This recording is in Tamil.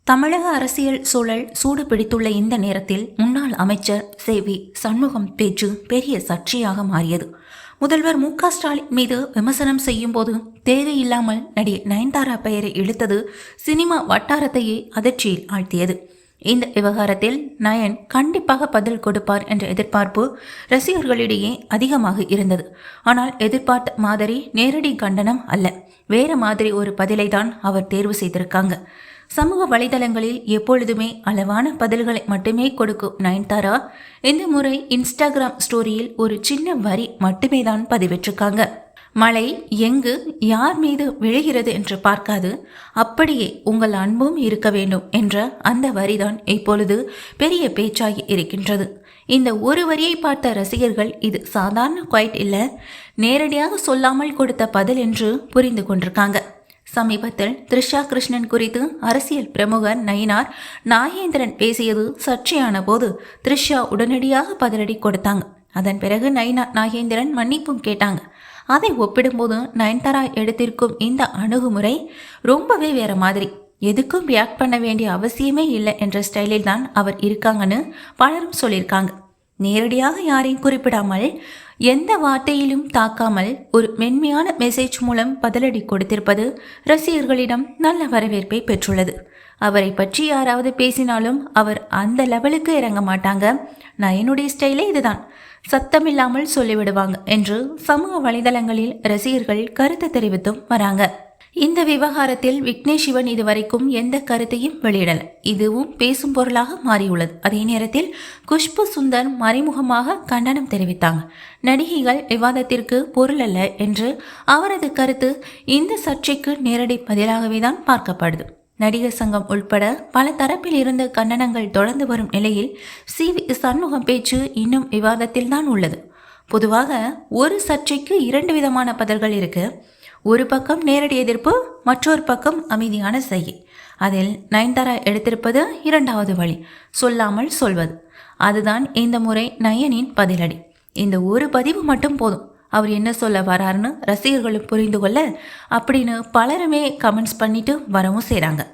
தமிழக அரசியல் சூழல் சூடு பிடித்துள்ள இந்த நேரத்தில் முன்னாள் அமைச்சர் சேவி சண்முகம் பேச்சு பெரிய சர்ச்சையாக மாறியது. முதல்வர் மு.க.ஸ்டாலின் மீது விமர்சனம் செய்யும் போது தேவையில்லாமல் நடிகை நயன்தாரா பெயரை இழுத்தது சினிமா வட்டாரத்தையே அதிர்ச்சியில் ஆழ்த்தியது. இந்த விவகாரத்தில் நயன் கண்டிப்பாக பதில் கொடுப்பார் என்ற எதிர்பார்ப்பு ரசிகர்களிடையே அதிகமாக இருந்தது. ஆனால் எதிர்பார்த்த மாதிரி நேரடி கண்டனம் அல்ல, வேற மாதிரி ஒரு பதிலை தான் அவர் தேர்வு செய்திருக்காங்க. சமூக வலைதளங்களில் எப்பொழுதுமே அளவான பதில்களை மட்டுமே கொடுக்கும் நயன்தாரா இந்த முறை இன்ஸ்டாகிராம் ஸ்டோரியில் ஒரு சின்ன வரி மட்டுமே தான் பதிவிட்டிருக்காங்க. மழை எங்கு யார் மீது விழுகிறது என்று பார்க்காது, அப்படியே உங்கள் அன்பும் இருக்க வேண்டும் என்ற அந்த வரிதான் இப்பொழுது பெரிய பேச்சாகி இருக்கின்றது. இந்த ஒரு வரியை பார்த்த ரசிகர்கள் இது சாதாரண குவைட் இல்லை, நேரடியாக சொல்லாமல் கொடுத்த பதில் என்று புரிந்து கொண்டிருக்காங்க. சமீபத்தில் த்ரிஷா கிருஷ்ணன் குறித்து அரசியல் பிரமுகர் நயினார் நாகேந்திரன் பேசியது சர்ச்சையான போது த்ரிஷா உடனடியாக பதிலடி கொடுத்தாங்க. அதன் பிறகு நயினார் நாகேந்திரன் மன்னிப்பும் கேட்டாங்க. அதை ஒப்பிடும்போது நயன்தாரா எடுத்திருக்கும் இந்த அணுகுமுறை ரொம்பவே வேற மாதிரி. எதுக்கும் ரியாக்ட் பண்ண வேண்டிய அவசியமே இல்லை என்ற ஸ்டைலில் தான் அவர் இருக்காங்கன்னு பலரும் சொல்லியிருக்காங்க. நேரடியாக யாரையும் குறிப்பிடாமல் எந்த வார்த்தையிலும் தாக்காமல் ஒரு மென்மையான மெசேஜ் மூலம் பதிலடி கொடுத்திருப்பது ரசிகர்களிடம் நல்ல வரவேற்பை பெற்றுள்ளது. அவரை பற்றி யாராவது பேசினாலும் அவர் அந்த லெவலுக்கு இறங்க மாட்டாங்க. நயனுடைய ஸ்டைலே இதுதான், சத்தமில்லாமல் சொல்லிவிடுவாங்க என்று சமூக வலைதளங்களில் ரசிகர்கள் கருத்து தெரிவித்தும் வராங்க. இந்த விவகாரத்தில் விக்னேஷ் சிவன் இதுவரைக்கும் எந்த கருத்தையும் வெளியிடல, இதுவும் பேசும் பொருளாக மாறியுள்ளது. அதே நேரத்தில் குஷ்பு சுந்தர் மறைமுகமாக கண்டனம் தெரிவித்தாங்க. நடிகைகள் விவாதத்திற்கு பொருள் அல்ல என்று அவரது கருத்து இந்த சர்ச்சைக்கு நேரடி பதிலாகவே தான் பார்க்கப்படுது. நடிகர் சங்கம் உள்பட பல தரப்பில் இருந்த கண்டனங்கள் தொடர்ந்து வரும் நிலையில் சேவி சண்முகம் பேச்சு இன்னும் விவாதத்தில் தான் உள்ளது. பொதுவாக ஒரு சர்ச்சைக்கு இரண்டு விதமான பதில்கள் இருக்கு. ஒரு பக்கம் நேரடி எதிர்ப்பு, மற்றொரு பக்கம் அமைதியான செய்கை. அதில் நயன்தாரா எடுத்திருப்பது இரண்டாவது வழி, சொல்லாமல் சொல்வது. அதுதான் இந்த முறை நயனின் பதிலடி. இந்த ஒரு பதிவு மட்டும் போதும், அவர் என்ன சொல்ல வராருன்னு ரசிகர்களும் புரிந்து கொள்ள அப்படின்னு பலருமே கமெண்ட்ஸ் பண்ணிட்டு வரவும் செய்கிறாங்க.